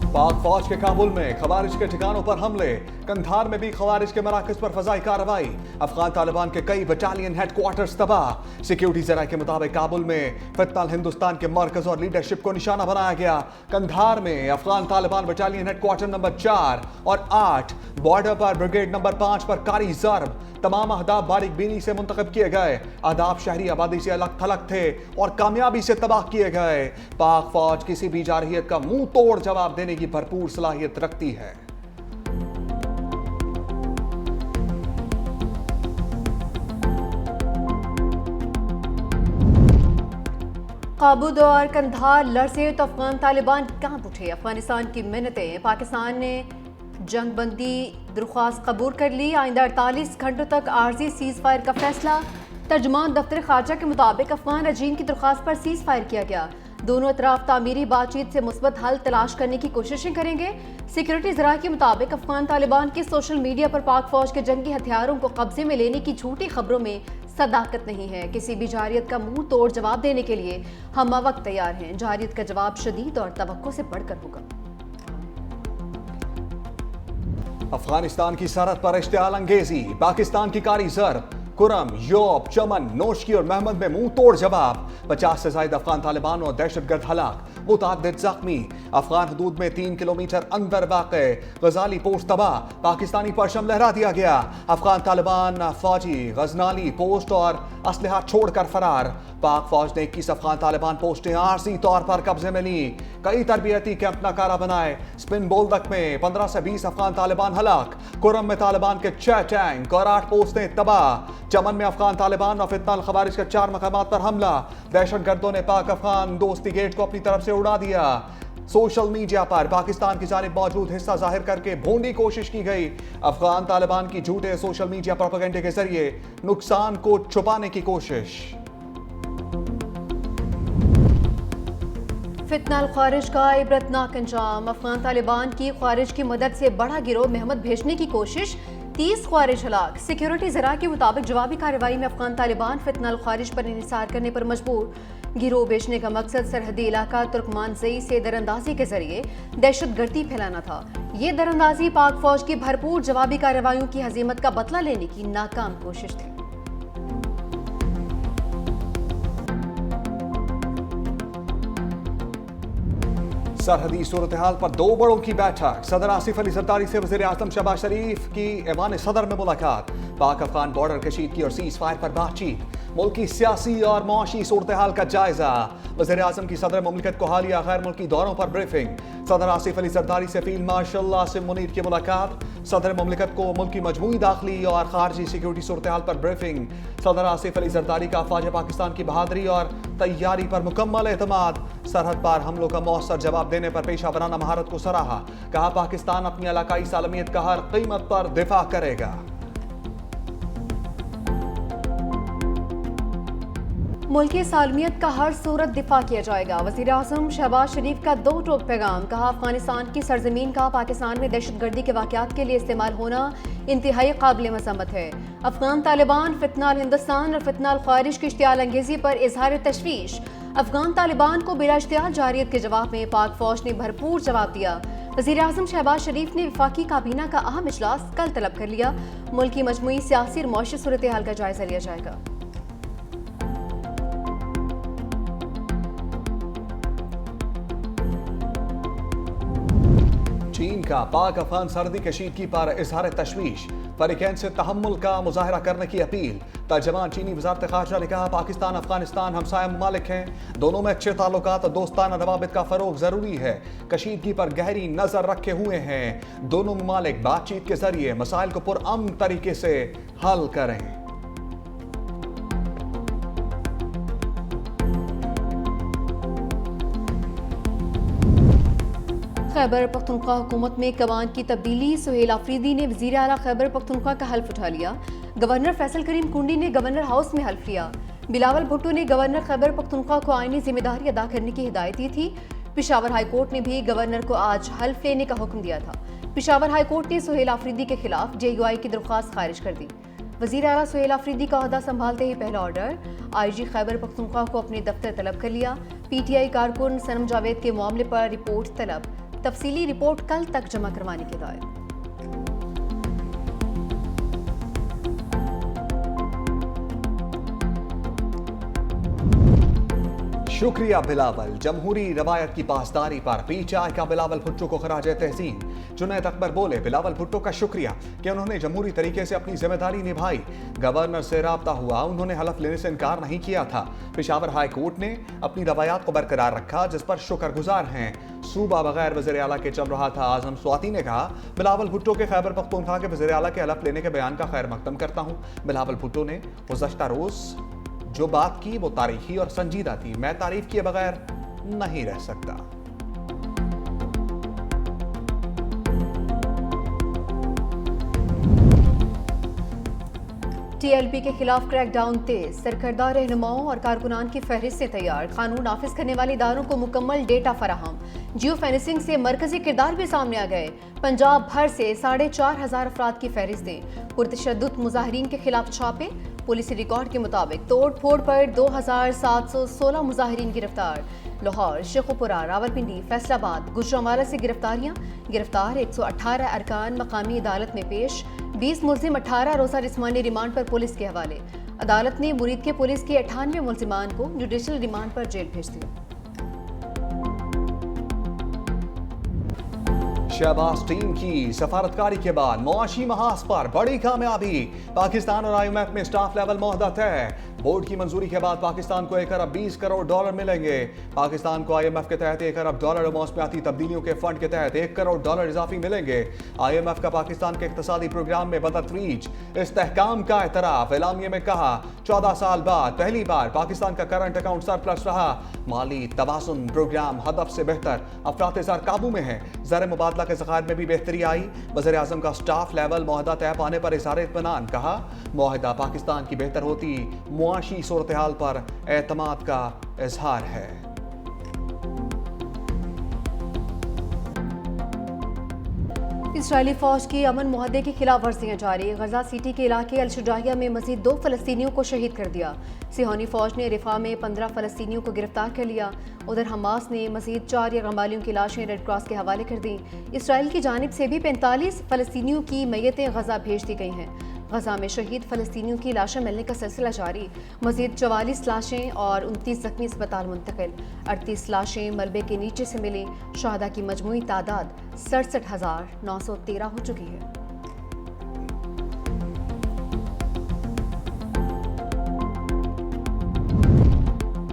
पाक फौज के काबुल में खवारिज के ठिकानों पर हमले, कंधार में भी खवारिज के मराकज पर फजाई कार्रवाई, अफगान तालिबान के कई बटालियन हेडक्वार्टर्स तबाह। सिक्योरिटी जराये के मुताबिक काबुल में फितनाल हिंदुस्तान के मरकज और लीडरशिप को निशाना बनाया गया। कंधार में Afghan Taliban battalion headquarter number 4 और 8, बॉर्डर पर ब्रिगेड नंबर 5 पर कारी जर्ब। तमाम अहदाफ बारीक बीनी से मुंतखब किए गए। अहदाफ शहरी आबादी से अलग थलग थे और कामयाबी से तबाह किए गए। पाक फौज किसी भी जारहियत का मुंह तोड़ जवाब देने की भरपूर सलाहियत रखती है। काबुल और कंधार लड़से तो अफगान तालिबान कांप उठे। अफगानिस्तान की मिन्नतें, पाकिस्तान ने जंग बंदी दरख्वास्त कबूल कर ली। आइंदा 48 घंटों तक आर्जी सीज फायर का फैसला। तर्जुमान दफ्तर खारजा के मुताबिक अफगान रजीम की दरख्वास्त पर सीज फायर किया गया। दोनों अतराफ तामीरी बातचीत से मुस्बत हल तलाश करने की कोशिशें करेंगे। सिक्योरिटी जराये के मुताबिक अफगान तालिबान की सोशल मीडिया पर पाक फौज के जंगी हथियारों को कब्जे में लेने की झूठी खबरों में सदाकत नहीं है। किसी भी जारियत का मुंह तोड़ जवाब देने के लिए हम वक्त तैयार हैं। जारियत का जवाब शदीद और तवक्को से बढ़कर होगा। अफगानिस्तान की सरहद पर इश्तियाल अंगेजी, पाकिस्तान की कारी जर्ब। कुरम, योब, चमन, नोशकी और महमद में मुंह तोड़ जवाब। 50 से ज्यादा अफगान तालिबान और दहशतगर्द हलाक, मुतअद्दिद जख्मी। अफगान हदूद में 3 किलोमीटर अंदर वाक़े गजाली पोस्ट तबाह, पाकिस्तानी परचम लहरा दिया गया। अफगान तालिबान फौजी गजनाली पोस्ट और असलहा छोड़कर फरार। पाक फौज ने 21 अफगान तालिबान पोस्टें आरजी तौर पर कब्जे में ली। कई तरबियती कैंप नाकारा बनाए। स्पिन बोल्दक में 15 से 20 अफगान तालिबान हलाक। कुरम में तालिबान के 6 टैंक और 8 पोस्टें तबाह। चमन में अफगान तालिबान और फितनाल खवारिज के 4 मकामात पर हमला। दहशतगर्दों ने पाक अफगान दोस्ती गेट को अपनी तरफ से उड़ा दिया। सोशल मीडिया पर पाकिस्तान की जानिब मौजूद हिस्सा जाहिर करके भोंडी कोशिश की गई। अफगान तालिबान की झूठे सोशल मीडिया प्रोपेगेंडे के जरिए नुकसान को छुपाने की कोशिश। फितनाल ख्वारिज का इबरतनाक अंजाम। अफगान तालिबान की ख्वारिज की मदद से बड़ा गिरोह महमद भेजने की कोशिश, 30 ख्वारिज हलाक। सिक्योरिटी जरा के मुताबिक जवाबी कार्रवाई में अफगान तालिबान फितनाल ख्वारिज पर इंहिसार करने पर मजबूर। गिरोह भेजने का मकसद सरहदी इलाका तुर्कमानजई से दरअंदाजी के जरिए दहशतगर्दी फैलाना था। ये दरअंदाजी पाक फौज की भरपूर जवाबी कार्रवाइयों की हजीमत का बदला लेने की नाकाम कोशिश थी। सरहदी सूरत हाल पर 2 बड़ों की बैठक। सदर आसिफ अली जरदारी से वज़ीर आज़म शहबाज शरीफ की ऐवान सदर में मुलाकात। पाक अफगान बॉर्डर कशीदगी और सीज फायर पर बातचीत। मुल्क की सियासी और मुआशी सूरत हाल का जायजा। वज़ीर आज़म की सदर मुमलिकत को हालिया गैर मुल्की दौरों पर ब्रीफिंग। सदर आसिफ अली जरदारी से फील्ड मार्शल आसिम मुनीर की मुलाकात। सदर मुमलिकत को मुल्क की मजमूई दाखिली और खारजी सिक्योरिटी सूरत हाल पर ब्रीफिंग। सदर आसिफ अली जरदारी का अफवाज पाकिस्तान की बहादुरी और तैयारी पर मुकम्मल एतमाद। सरहद पार हमलों का मौसर जवाब देने पर पेशा वराना महारत को सराहा। कहा पाकिस्तान अपनी इलाकाई सालमियत का हर कीमत पर दिफा करेगा। मुल्की सालमियत का हर सूरत दिफा किया जाएगा। वज़ीर आज़म शहबाज शरीफ का 2 टोक पैगाम। कहा अफगानिस्तान की सरजमीन का पाकिस्तान में दहशतगर्दी के वाक़यात के लिए इस्तेमाल होना इंतहाई काबिल मज़म्मत है। अफगान तालिबान, फितनाल हिंदुस्तान और फितनाल ख्वारिज की इश्तियाल अंगेजी पर इजहार तशवीश। अफगान तालिबान को बिला इश्तियाल जारियत के जवाब में पाक फौज ने भरपूर जवाब दिया। वज़ीर आज़म शहबाज शरीफ ने वफाकी काबीना का अहम इजलास कल तलब कर लिया। मुल्क की मजमूई सियासी और मौशी सूरत हाल का जायजा लिया जाएगा। चीन का पाक अफगान सरहदी कशीदगी पर इजहार तशवीश। फरीकैन से तहम्मुल का मुजाहरा करने की अपील। तर्जमान चीनी वजारत खारजा ने कहा पाकिस्तान अफगानिस्तान हमसाया ममालिक हैं, दोनों में अच्छे ताल्लुकात और दोस्ताना रवाबित का फरोग जरूरी है। कशीदगी पर गहरी नजर रखे हुए हैं। दोनों ममालिक बातचीत के जरिए मसाइल को पुरअमन तरीके से हल करें। खैबर पख्तूनख्वा हुकूमत में कमान की तब्दीली। सुहेल आफरीदी ने वज़ीर आला खैबर पख्तूनख्वा का हल्फ उठा लिया। गवर्नर फैसल करीम कुंडी ने गवर्नर हाउस में हल्फ लिया। बिलावल भुट्टो ने गवर्नर खैबर पख्तूनख्वा को आईनी जिम्मेदारी अदा करने की हिदायत दी थी। पेशावर हाईकोर्ट ने भी गवर्नर को आज हल्फ लेने का हुक्म दिया था। पेशावर हाईकोर्ट ने सुहेल आफरीदी के खिलाफ JUI की दरख्वास्त खारिज कर दी। वज़ीर आला सुहेल आफरीदी का ओहदा संभालते ही पहला ऑर्डर IG खैबर पख्तूनख्वा को अपने दफ्तर तलब कर लिया। PTI कारकुन सनम जावेद के मामले पर रिपोर्ट तलब। तफसीली रिपोर्ट कल तक जमा करवाने की हिदायत। शुक्रिया बिलावल। जमहूरी रवायत की पासदारी पर पीटीआई का बिलावल भुट्टो को खराज तहसीन। जुनैद अकबर बोले, बिलावल भुट्टो का शुक्रिया कि उन्होंने जमहूरी तरीके से अपनी जिम्मेदारी निभाई। गवर्नर से राब्ता हुआ, उन्होंने हलफ लेने से इनकार नहीं किया था। पेशावर हाई कोर्ट ने अपनी रवायात को बरकरार रखा, जिस पर शुक्रगुजार हैं। सूबा बगैर वज़ीर आला के चल रहा था। आजम स्वाति ने कहा, बिलावल भुट्टो के खैबर पख्तूनख्वा के वज़ीर आला के हलफ लेने के बयान का खैर मकदम करता हूँ। बिलावल भुट्टो ने गुज़श्ता रोज जो बात की वो तारीखी और संजीदा थी। मैं तारीफ किए बगैर नहीं रह सकता। टीएलपी के खिलाफ क्रैकडाउन तेज। सरकर्दा रहनुमाओं और कारकुनान की फहरिस्तें तैयार। कानून नाफिज करने वाले इदारों को मुकम्मल डेटा फराहम। जियो फेंसिंग से मरकजी किरदार भी सामने आ गए। पंजाब भर से 4,500 अफराद की फहरिस्तें। पुरतशद्दुद मुजाहिरीन के खिलाफ छापे। पुलिस रिकॉर्ड के मुताबिक तोड़ फोड़ पर 2,716 मुजाहिरीन गिरफ्तार। लाहौर, शेखुपुरा, रावलपिंडी, फैसलाबाद, गुजरांवाला से गिरफ्तारियां। गिरफ्तार 118 अरकान मकामी अदालत में पेश। 20 मुलजिम 18 रोज़ा जिस्मानी रिमांड पर पुलिस के हवाले। अदालत ने मुरीद के पुलिस के 98 मुलजिमान को जुडिशल रिमांड पर जेल भेज दिया। शहबाज टीम की सफारतकारी के बाद मुआशी महाज पर बड़ी कामयाबी। पाकिस्तान और IMF में स्टाफ लेवल मुआहदा तय। बोर्ड की मंजूरी के बाद पाकिस्तान को 1 अरब 20 करोड़ डॉलर मिलेंगे। पाकिस्तान को IMF के तहत 1 अरब डॉलर और मौसमियाती तब्दीलियों के फंड के तहत 1 करोड़ डॉलर इजाफी मिलेंगे। IMF का पाकिस्तान के इक्तसादी प्रोग्राम में बतदरीज इस्तेहकाम का एतराफ। एलामिया में कहा, 14 साल बाद पहली बार पाकिस्तान का करंट अकाउंट सरप्लस रहा। माली तवाज़ुन प्रोग्राम हदफ से बेहतर। अफरात ज़र काबू में है। ज़र मुबादला के ज़खायर में भी बेहतरी आई। वज़ीर आज़म का स्टाफ लेवल मुआहदा तय पाने पर इज़हार इत्मीनान। कहा, मुआहदा पाकिस्तान की बेहतर होती मुआशी सूरत हाल पर एतमाद का इजहार है। इसराइली फौज की अमन मुआहदे की खिलाफ वर्जियां जारी। गजा सिटी के इलाके अल-शुजाइया में मजीद 2 फलस्तीनियों को शहीद कर दिया। सिहोनी फौज ने रिफा में 15 फलस्तीनियों को गिरफ्तार कर लिया। उधर हमास ने मजीद 4 यरगमालियों की लाशें रेड क्रॉस के हवाले कर दी। इसराइल की जानिब से भी 45 फलस्तीनियों की मैयतें गजा भेज दी गई हैं। गजा में शहीद फलस्तीनियों की लाशें मिलने का सिलसिला जारी। मजीद 44 लाशें और 29 जख्मी अस्पताल मुंतकिल। 38 लाशें मलबे के नीचे से मिली। शहादा की मजमूई तादाद 67,913 हो चुकी है।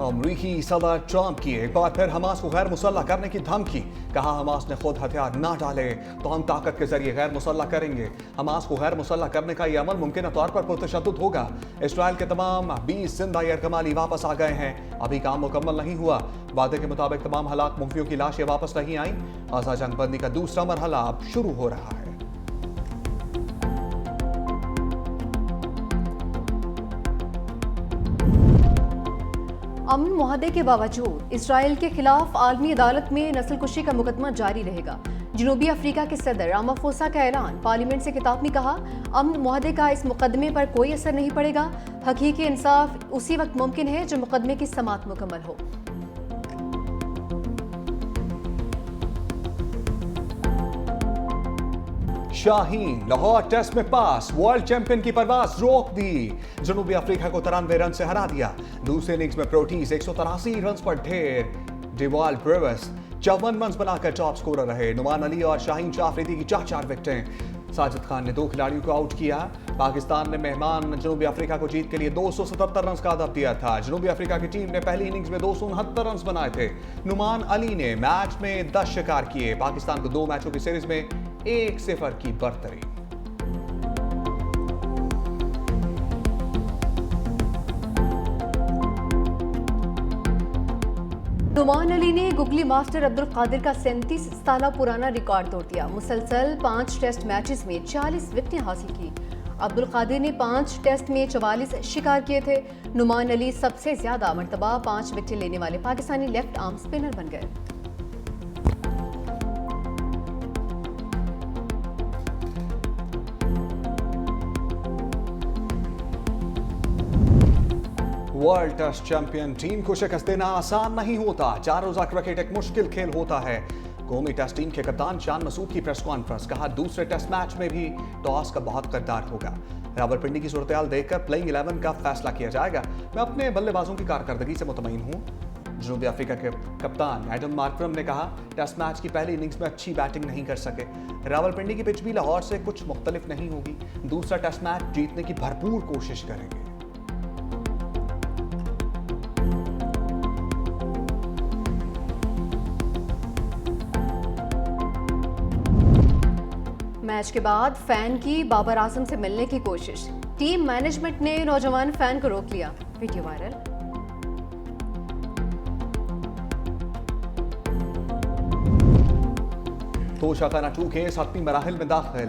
अमरीकी सदर ट्रंप की एक बार फिर हमास को गैर मुसल्लह करने की धमकी। कहा, हमास ने खुद हथियार ना डाले तो हम ताकत के जरिए गैर मुसल्लह करेंगे। हमास को गैर मुसल्लह करने का यह अमल मुमकिन तौर पर पुरतशद्दुद होगा। इसराइल के तमाम 20 जिंदा यरगमाली वापस आ गए हैं। अभी काम मुकम्मल नहीं हुआ। वादे के मुताबिक तमाम हलाक मुखियों की लाशें वापस नहीं आई। गाजा जंगबंदी का दूसरा मरहला अब शुरू हो रहा है। अमन मुआहदे के बावजूद इसराइल के खिलाफ आलमी अदालत में नस्लकुशी का मुकदमा जारी रहेगा। जनूबी अफ्रीका के सदर रामाफोसा का ऐलान। पार्लियामेंट से खिताब में कहा, अमन मुआहदे का इस मुकदमे पर कोई असर नहीं पड़ेगा। हकीकी इंसाफ उसी वक्त मुमकिन है जब मुकदमे की समाअत मुकम्मल हो। शाहीन लाहौर टेस्ट में पास। वर्ल्ड चैंपियन की परवाज रोक दी। जनूबी अफ्रीका को 93 रन से हरा दिया। दूसरे इनिंग्स में प्रोटीज 183 रन पर ढेर। डिवाल ब्रेवस 54 रन बनाकर टॉप स्कोरर रहे। नुमान अली और शाहीन शाह अफरीदी की 4 विकेटें। साजिद खान ने 2 खिलाड़ियों को आउट किया। पाकिस्तान ने मेहमान जनूबी अफ्रीका को जीत के लिए 277 रन का हदफ दिया था। जनूबी अफ्रीका की टीम ने पहली इनिंग्स में 269 रन बनाए थे। नुमान अली ने मैच में 10 शिकार किए। पाकिस्तान को 2 मैचों की सीरीज में 1-0 की बढ़तरी। नुमान अली ने गुगली मास्टर अब्दुल कादिर का 37 साल पुराना रिकॉर्ड तोड़ दिया। मुसलसल 5 टेस्ट मैचेस में 40 विकेटें हासिल की। अब्दुल कादिर ने 5 टेस्ट में 44 शिकार किए थे। नुमान अली सबसे ज्यादा मरतबा 5 विकेटें लेने वाले पाकिस्तानी लेफ्ट आर्म स्पिनर बन गए। वर्ल्ड टेस्ट चैंपियन टीम को शिकस्त देना आसान नहीं होता। 4 रोजा क्रिकेट एक मुश्किल खेल होता है। कौमी टेस्ट टीम के कप्तान शान मसूद की प्रेस कॉन्फ्रेंस, कहा दूसरे टेस्ट मैच में भी टॉस का बहुत किरदार होगा। रावलपिंडी की सूरत-ए-हाल देखकर प्लेइंग 11 का फैसला किया जाएगा। मैं अपने बल्लेबाजों की कारकर्दगी से मुतमईन हूँ। जनूबी अफ्रीका के कप्तान एडम मार्करम ने कहा, टेस्ट मैच की पहली इनिंग्स में अच्छी बैटिंग नहीं कर सके। रावलपिंडी की पिच भी लाहौर से कुछ मुख्तलिफ नहीं होगी। दूसरा टेस्ट मैच जीतने की भरपूर कोशिश करेंगे। मैच के बाद फैन की बाबर आजम से मिलने की कोशिश, टीम मैनेजमेंट ने नौजवान फैन को रोक लिया, वीडियो वायरल। तोशाखाना 2 केस हतमी मराहिल में दाखिल।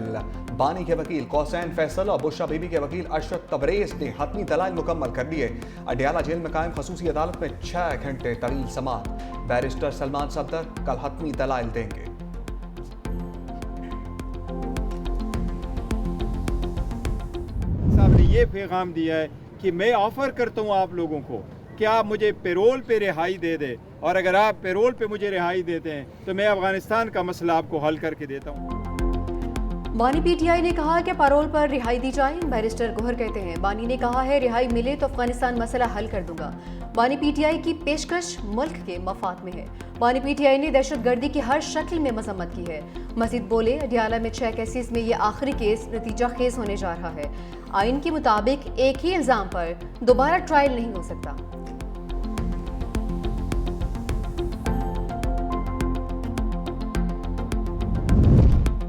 बानी के वकील कौसैन फैसल और बुशरा बीबी के वकील अशरफ तबरेज ने हतमी दलाइल मुकम्मल कर लिए। अडयाला जेल में कायम खसूसी अदालत में 6 घंटे तवील समात। बैरिस्टर सलमान सफदर कल हतमी दलाइल देंगे। साहब ने ये पैगाम दिया है कि मैं ऑफर करता हूँ आप लोगों को कि आप मुझे पेरोल पे रिहाई दे दे, और अगर आप पेरोल पे मुझे रिहाई देते हैं तो मैं अफगानिस्तान का मसला आपको हल करके देता हूँ। बानी पीटीआई ने कहा कि पैरोल पर रिहाई दी जाए। बैरिस्टर गोहर कहते हैं, बानी ने कहा है रिहाई मिले तो अफगानिस्तान मसला हल कर दूंगा। बानी पीटीआई की पेशकश मुल्क के मफाद में है। बानी पीटीआई ने दहशतगर्दी की हर शक्ल में मजम्मत की है। मजीद बोले, अडियाला में 6 केसेस में ये आखिरी केस नतीजा खेज होने जा रहा है। आइन के मुताबिक एक ही इल्जाम पर दोबारा ट्रायल नहीं हो सकता।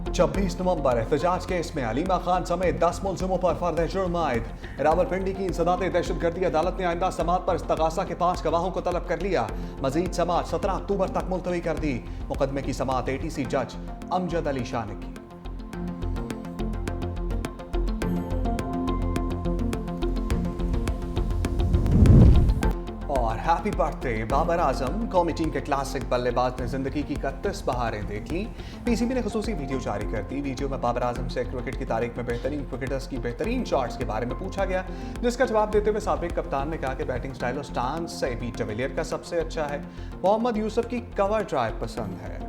26 नवंबर एहतजाज केस में अलीमा खान समेत 10 मुलजिमों पर फर्द जुर्म आयद। रावलपिंडी की इंसदाद दहशतगर्दी अदालत ने आइंदा समात पर इस्तगासा के 5 गवाहों को तलब कर लिया। मजीद समात 17 अक्टूबर तक मुलतवी कर दी। मुकदमे की समात एटीसी जज अमजद अली शाह ने की। और हैप्पी बर्थडे बाबर आजम। कौमी टीम के क्लासिक बल्लेबाज ने जिंदगी की 31 बहारें देख ली। पीसीबी ने खसूसी वीडियो जारी कर दी। वीडियो में बाबर आजम से क्रिकेट की तारीख में बेहतरीन क्रिकेटर्स की बेहतरीन शॉट्स के बारे में पूछा गया, जिसका जवाब देते हुए साबिक कप्तान ने कहा कि बैटिंग स्टाइल और स्टांस से भी डिविलियर का सबसे अच्छा है। मोहम्मद यूसुफ की कवर ड्राइव पसंद है।